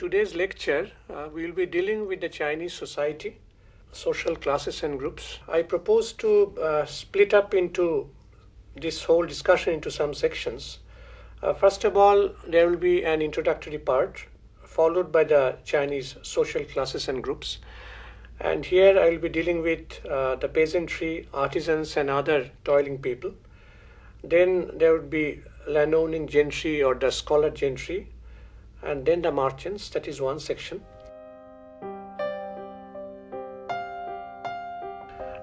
today's lecture, we will be dealing with the Chinese society, social classes and groups. I propose to split up into this whole discussion into some sections. First of all, there will be an introductory part, followed by the Chinese social classes and groups. And here I will be dealing with the peasantry, artisans, and other toiling people. Then there would be landowning gentry or the scholar gentry, and then the merchants. That is one section.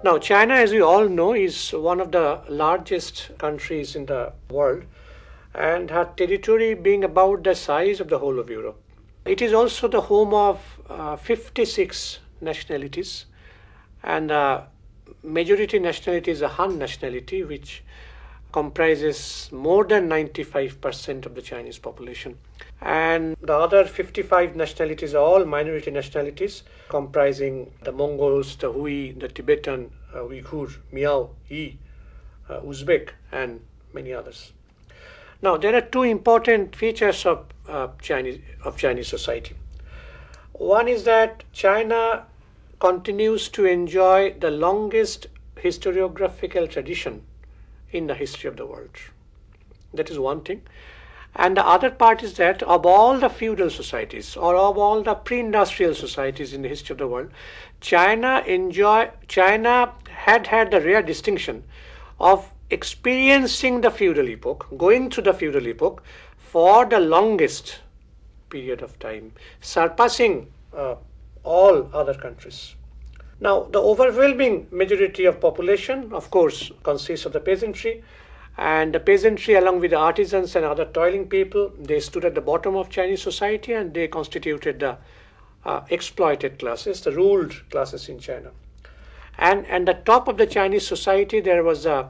Now, China, as we all know, is one of the largest countries in the world, and her territory being about the size of the whole of Europe. It is also the home of 56 nationalities, and the majority nationality is a Han nationality, which comprises more than 95% of the Chinese population. And the other 55 nationalities are all minority nationalities, comprising the Mongols, the Hui, the Tibetan, Uyghur, Miao, Yi, Uzbek, and many others. Now, there are two important features of Chinese society. One is that China continues to enjoy the longest historiographical tradition in the history of the world. That is one thing. And the other part is that of all the feudal societies or of all the pre-industrial societies in the history of the world, China had the rare distinction of experiencing the feudal epoch, going through the feudal epoch for the longest period of time, surpassing all other countries. Now, the overwhelming majority of population, of course, consists of the peasantry, and the peasantry, along with the artisans and other toiling people, they stood at the bottom of Chinese society, and they constituted the exploited classes, the ruled classes in China. And at the top of the Chinese society, there was a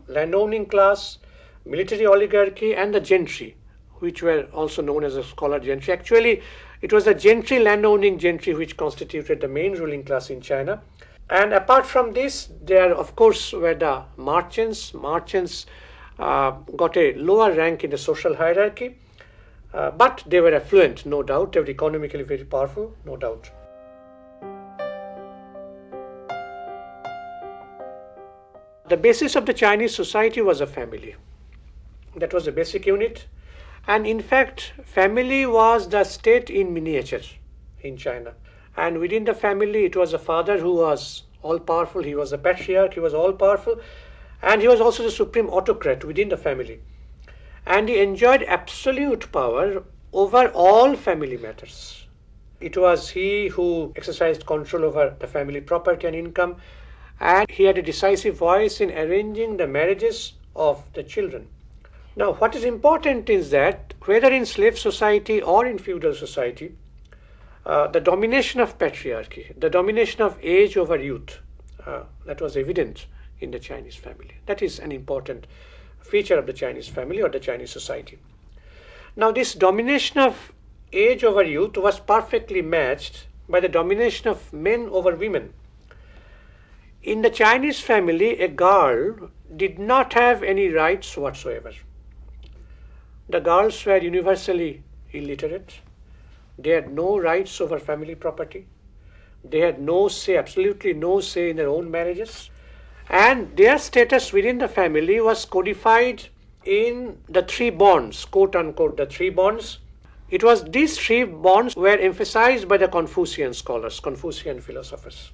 landowning class, military oligarchy, and the gentry, which were also known as a scholar gentry. Actually, it was the gentry, landowning gentry, which constituted the main ruling class in China. And apart from this, there, of course, were the merchants. Merchants got a lower rank in the social hierarchy, but they were affluent, no doubt. They were economically very powerful, no doubt. The basis of the Chinese society was a family. That was the basic unit. And in fact, family was the state in miniature in China. And within the family, it was a father who was all-powerful. He was a patriarch. He was all-powerful. And he was also the supreme autocrat within the family. And he enjoyed absolute power over all family matters. It was he who exercised control over the family property and income. And he had a decisive voice in arranging the marriages of the children. Now, what is important is that whether in slave society or in feudal society, the domination of patriarchy, the domination of age over youth, that was evident in the Chinese family. That is an important feature of the Chinese family or the Chinese society. Now, this domination of age over youth was perfectly matched by the domination of men over women. In the Chinese family, a girl did not have any rights whatsoever. The girls were universally illiterate. They had no rights over family property. They had no say, absolutely no say in their own marriages. And their status within the family was codified in the three bonds, quote unquote, the three bonds. It was these three bonds were emphasized by the Confucian scholars, Confucian philosophers.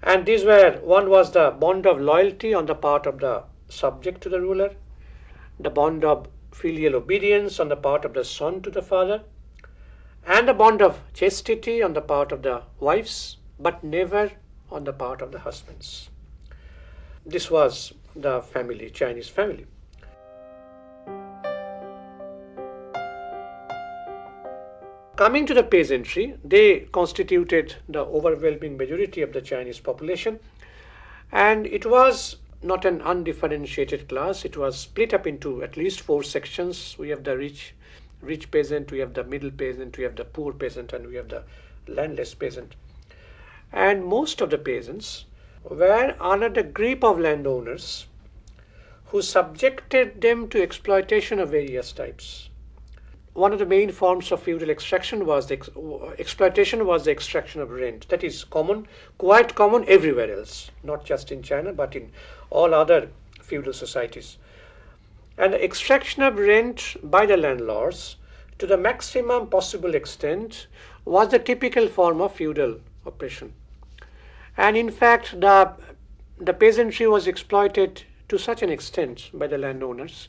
And these were, one was the bond of loyalty on the part of the subject to the ruler, the bond of filial obedience on the part of the son to the father, and a bond of chastity on the part of the wives, but never on the part of the husbands. This was the family, Chinese family. Coming to the peasantry, they constituted the overwhelming majority of the Chinese population, and it was not an undifferentiated class. It was split up into at least four sections. We have the rich peasant, we have the middle peasant, we have the poor peasant, and we have the landless peasant. And most of the peasants were under the grip of landowners who subjected them to exploitation of various types. one of the main forms of feudal extraction was exploitation was the extraction of rent. That is common, quite common everywhere else, not just in China, but in all other feudal societies. And the extraction of rent by the landlords to the maximum possible extent was the typical form of feudal oppression. And in fact, the peasantry was exploited to such an extent by the landowners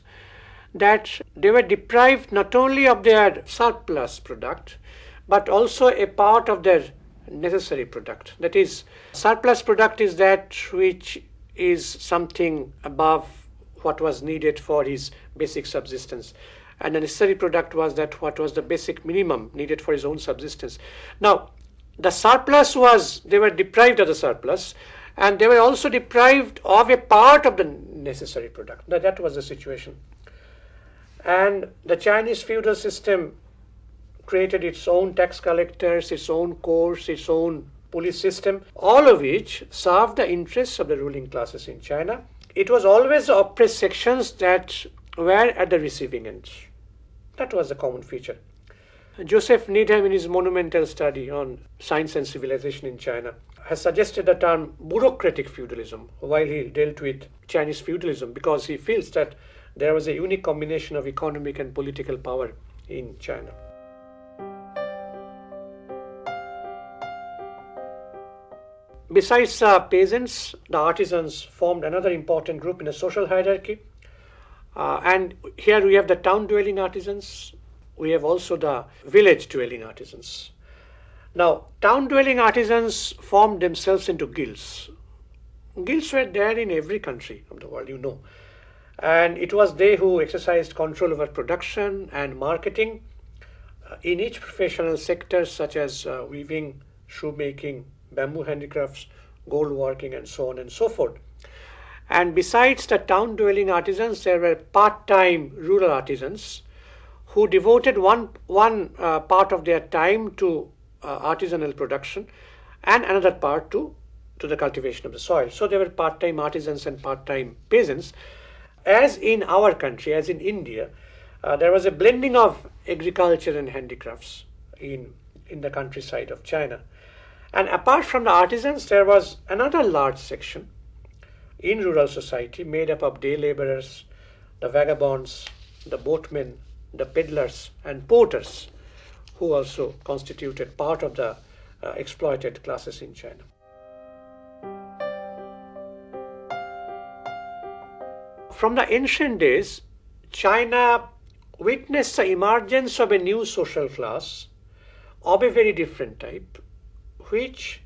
that they were deprived not only of their surplus product, but also a part of their necessary product. That is, surplus product is that which is something above what was needed for his basic subsistence. And the necessary product was that what was the basic minimum needed for his own subsistence. Now, the surplus was, they were deprived of the surplus, and they were also deprived of a part of the necessary product. That was the situation. And the Chinese feudal system created its own tax collectors, its own courts, its own police system, all of which served the interests of the ruling classes in China. It was always the oppressed sections that were at the receiving end. That was the common feature. Joseph Needham, in his monumental study on science and civilization in China, has suggested the term bureaucratic feudalism while he dealt with Chinese feudalism, because he feels that there was a unique combination of economic and political power in China. Besides peasants, the artisans formed another important group in the social hierarchy. And here we have the town-dwelling artisans. We have also the village-dwelling artisans. Now, town-dwelling artisans formed themselves into guilds. Guilds were there in every country of the world, you know. And it was they who exercised control over production and marketing in each professional sector, such as weaving, shoemaking, bamboo handicrafts, gold working, and so on and so forth. And besides the town-dwelling artisans, there were part-time rural artisans who devoted one part of their time to artisanal production and another part to the cultivation of the soil. So there were part-time artisans and part-time peasants. As in our country, as in India, there was a blending of agriculture and handicrafts in the countryside of China. And apart from the artisans, there was another large section in rural society made up of day laborers, the vagabonds, the boatmen, the peddlers, and porters, who also constituted part of the exploited classes in China. From the ancient days, China witnessed the emergence of a new social class of a very different type, which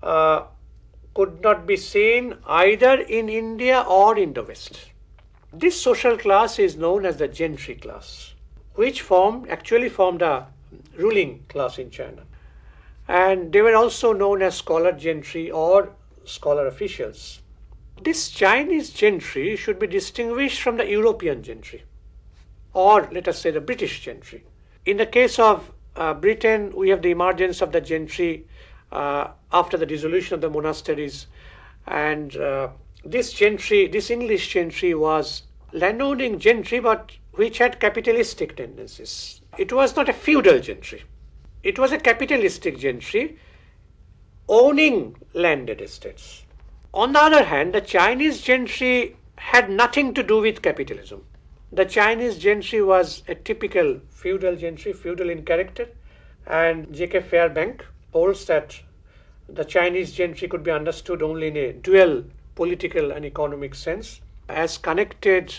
could not be seen either in India or in the West. This social class is known as the gentry class, which actually formed a ruling class in China. And they were also known as scholar gentry or scholar officials. This Chinese gentry should be distinguished from the European gentry, or let us say the British gentry. In the case of Britain, we have the emergence of the gentry after the dissolution of the monasteries, and this English gentry was landowning gentry, but which had capitalistic tendencies. It was not a feudal gentry. It was a capitalistic gentry owning landed estates. On the other hand, the Chinese gentry had nothing to do with capitalism. The Chinese gentry was a typical feudal gentry, feudal in character, and J.K. Fairbank holds that the Chinese gentry could be understood only in a dual political and economic sense, as connected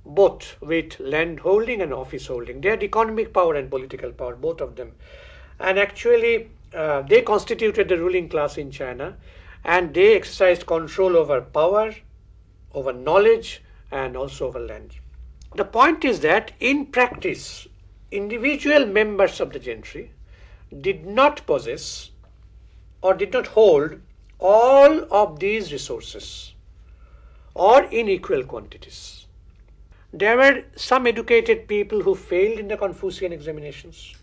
both with land holding and office holding. They had economic power and political power, both of them. And actually, they constituted the ruling class in China, and they exercised control over power, over knowledge, and also over land. The point is that in practice, individual members of the gentry did not possess or did not hold all of these resources or in equal quantities. There were some educated people who failed in the Confucian examinations,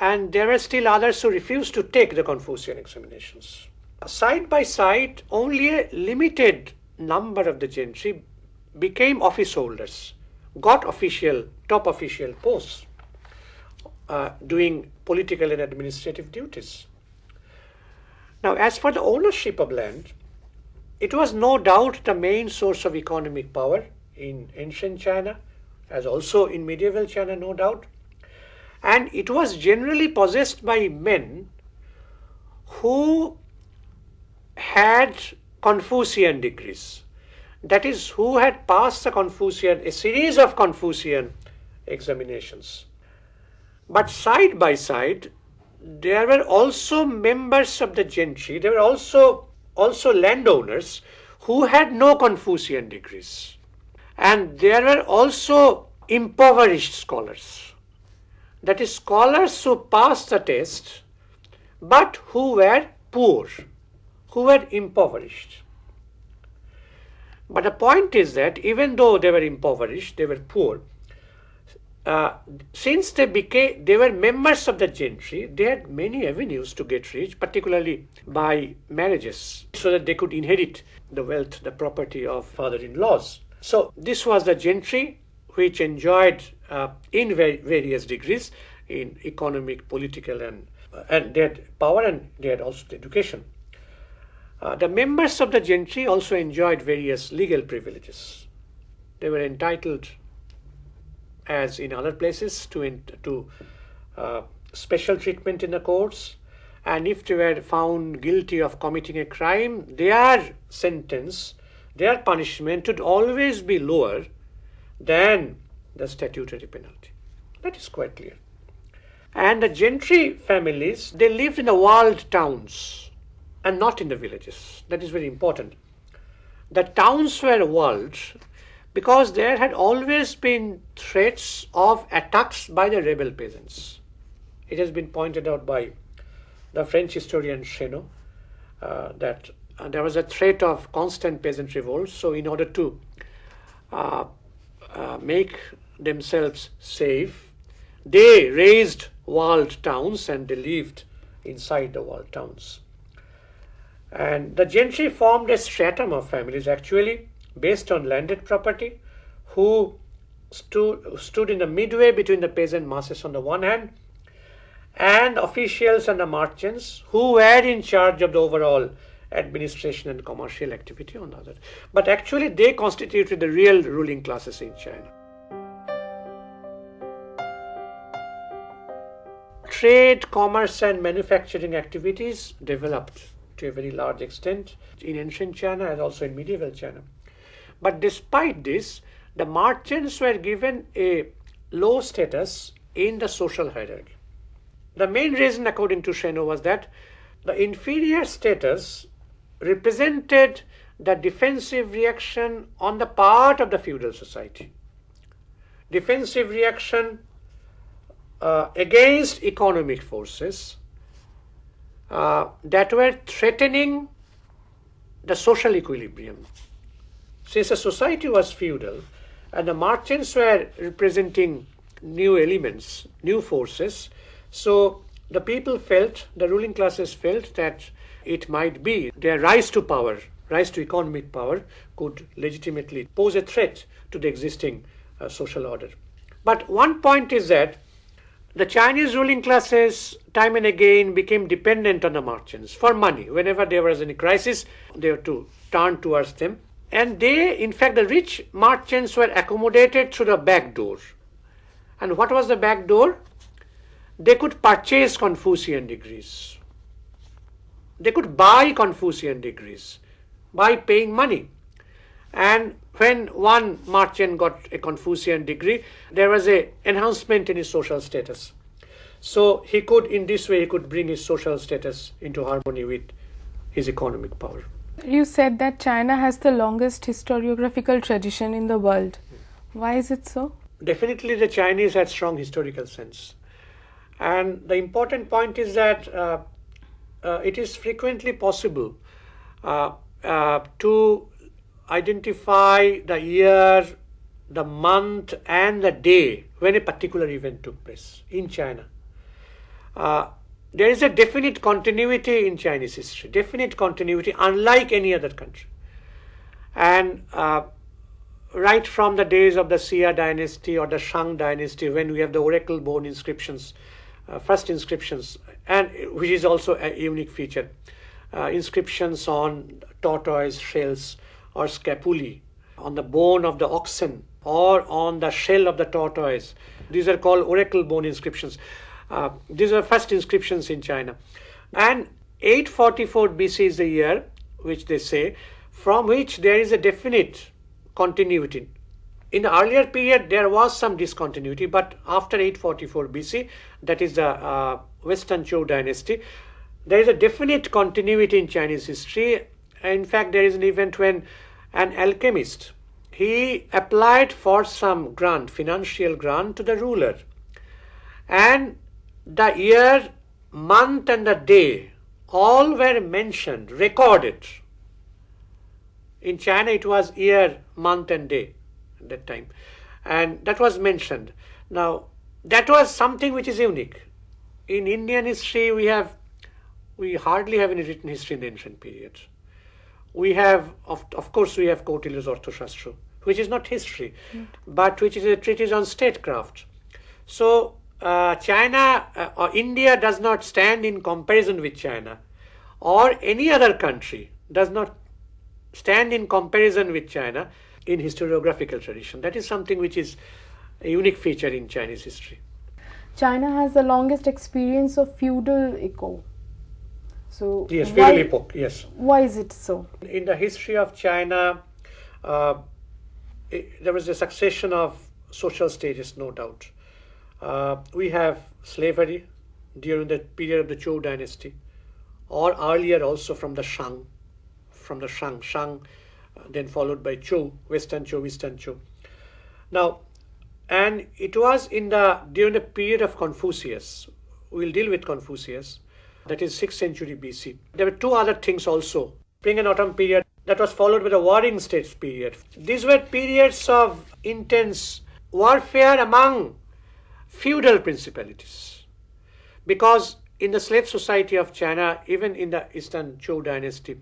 and there were still others who refused to take the Confucian examinations. Side by side, only a limited number of the gentry became office holders, got top official posts. doing political and administrative duties. Now, as for the ownership of land, it was no doubt the main source of economic power in ancient China, as also in medieval China, no doubt. And it was generally possessed by men who had Confucian degrees. That is, who had passed a series of Confucian examinations. But side by side, there were also members of the gentry, there were also landowners who had no Confucian degrees. And there were also impoverished scholars. That is, scholars who passed the test, but who were poor, who were impoverished. But the point is that even though they were impoverished, they were poor, since they were members of the gentry, they had many avenues to get rich, particularly by marriages, so that they could inherit the wealth, the property of father-in-laws. So this was the gentry, which enjoyed in various degrees in economic, political, and they had power, and they had also education. The members of the gentry also enjoyed various legal privileges. They were entitled, as in other places, to special treatment in the courts, and if they were found guilty of committing a crime, their sentence, their punishment would always be lower than the statutory penalty. That is quite clear. And the gentry families, they lived in the walled towns and not in the villages. That is very important. The towns were walled because there had always been threats of attacks by the rebel peasants. It has been pointed out by the French historian Chenot that there was a threat of constant peasant revolts. So in order to make themselves safe, they raised walled towns and they lived inside the walled towns. And the gentry formed a stratum of families, actually based on landed property, who stood in the midway between the peasant masses on the one hand and officials and the merchants who were in charge of the overall administration and commercial activity on the other. But actually they constituted the real ruling classes in China. Trade, commerce and manufacturing activities developed to a very large extent in ancient China as also in medieval China. But despite this, the merchants were given a low status in the social hierarchy. The main reason, according to Chenot, was that the inferior status represented the defensive reaction on the part of the feudal society. Defensive reaction against economic forces that were threatening the social equilibrium. Since the society was feudal and the merchants were representing new elements, new forces, so the people felt, the ruling classes felt that it might be their rise to power, rise to economic power could legitimately pose a threat to the existing social order. But one point is that the Chinese ruling classes time and again became dependent on the merchants for money. Whenever there was any crisis, they were to turn towards them. And they, in fact, the rich merchants were accommodated through the back door. And what was the back door? They could purchase Confucian degrees. They could buy Confucian degrees by paying money. And when one merchant got a Confucian degree, there was an enhancement in his social status. So he could, in this way, he could bring his social status into harmony with his economic power. You said that China has the longest historiographical tradition in the world. Why is it so? Definitely the Chinese had strong historical sense. And the important point is that it is frequently possible to identify the year, the month and the day when a particular event took place in China. There is a definite continuity in Chinese history, definite continuity unlike any other country. And right from the days of the Xia dynasty or the Shang dynasty, when we have the oracle bone inscriptions, first inscriptions, and which is also a unique feature, inscriptions on tortoise shells or scapulae, on the bone of the oxen or on the shell of the tortoise. These are called oracle bone inscriptions. These are first inscriptions in China. And 844 BC is the year which they say, from which there is a definite continuity. In the earlier period, there was some discontinuity, but after 844 BC, that is the Western Zhou dynasty, there is a definite continuity in Chinese history. In fact, there is an event when an alchemist, he applied for some grant, financial grant to the ruler. And the year, month and the day, all were mentioned, recorded. In China, it was year, month and day at that time. And that was mentioned. Now, that was something which is unique. In Indian history, we hardly have any written history in the ancient period. We have, of course, we have Kautilya's Arthashastra, which is not history, but which is a treatise on statecraft. So, China or India does not stand in comparison with China, or any other country does not stand in comparison with China in historiographical tradition. That is something which is a unique feature in Chinese history. China has the longest experience of feudal echo. So yes, feudal epoch, yes. Why is it so? In the history of China, there was a succession of social stages, no doubt. We have slavery during the period of the Zhou dynasty, or earlier also from the Shang, then followed by Zhou, Western Zhou, Eastern Zhou. Now, and it was during the period of Confucius. We'll deal with Confucius. That is 6th century BC. There were two other things also. Spring and autumn period, that was followed by the warring states period. These were periods of intense warfare among feudal principalities. Because in the slave society of China, even in the Eastern Zhou dynasty,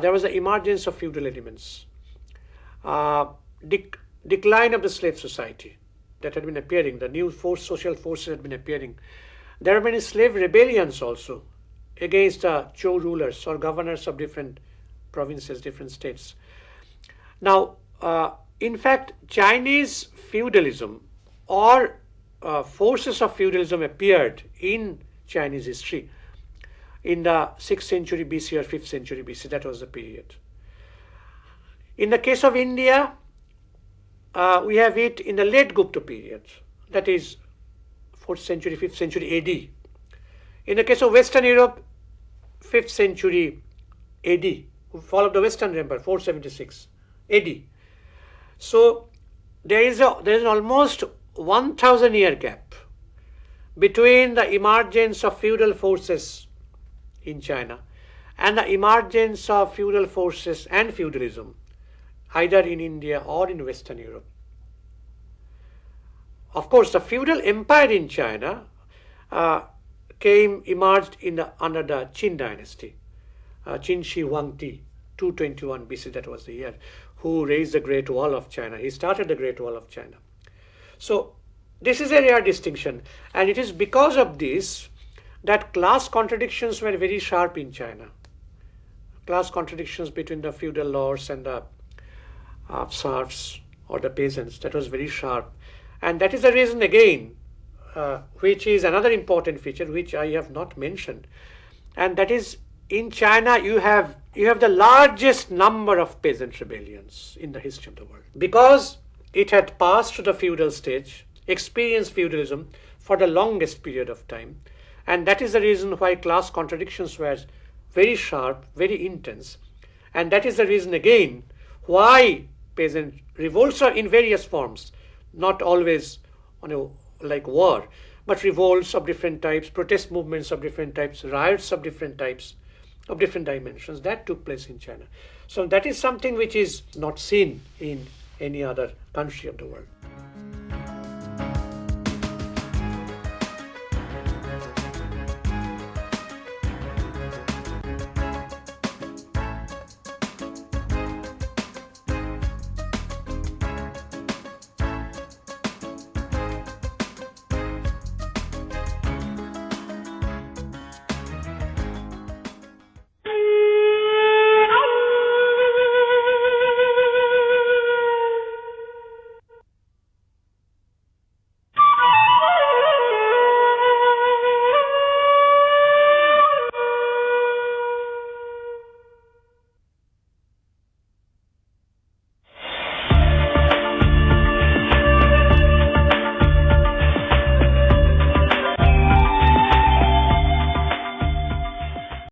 there was the emergence of feudal elements. Decline of the slave society that had been appearing, the new social forces had been appearing. There are many slave rebellions also against Zhou rulers or governors of different provinces, different states. Now, in fact, Chinese feudalism or forces of feudalism appeared in Chinese history in the 6th century BC or 5th century BC. That was the period. In the case of India, we have it in the late Gupta period, that is 4th century, 5th century AD. In the case of Western Europe, 5th century AD, who followed the Western Empire, 476 AD. So there is an almost 1,000 year gap between the emergence of feudal forces in China and the emergence of feudal forces and feudalism either in India or in Western Europe. Of course, the feudal empire in China emerged under the Qin dynasty, Qin Shi Huangdi, 221 BC, that was the year, who raised the Great Wall of China. He started the Great Wall of China. So this is a rare distinction, and it is because of this that class contradictions were very sharp in China. Class contradictions between the feudal lords and the serfs or the peasants, that was very sharp. And that is the reason again, which is another important feature which I have not mentioned, and that is in China you have the largest number of peasant rebellions in the history of the world, because it had passed to the feudal stage, experienced feudalism for the longest period of time, and that is the reason why class contradictions were very sharp, very intense, and that is the reason again why peasant revolts are in various forms, not always like war, but revolts of different types, protest movements of different types, riots of different types, of different dimensions, that took place in China. So that is something which is not seen in any other country of the world.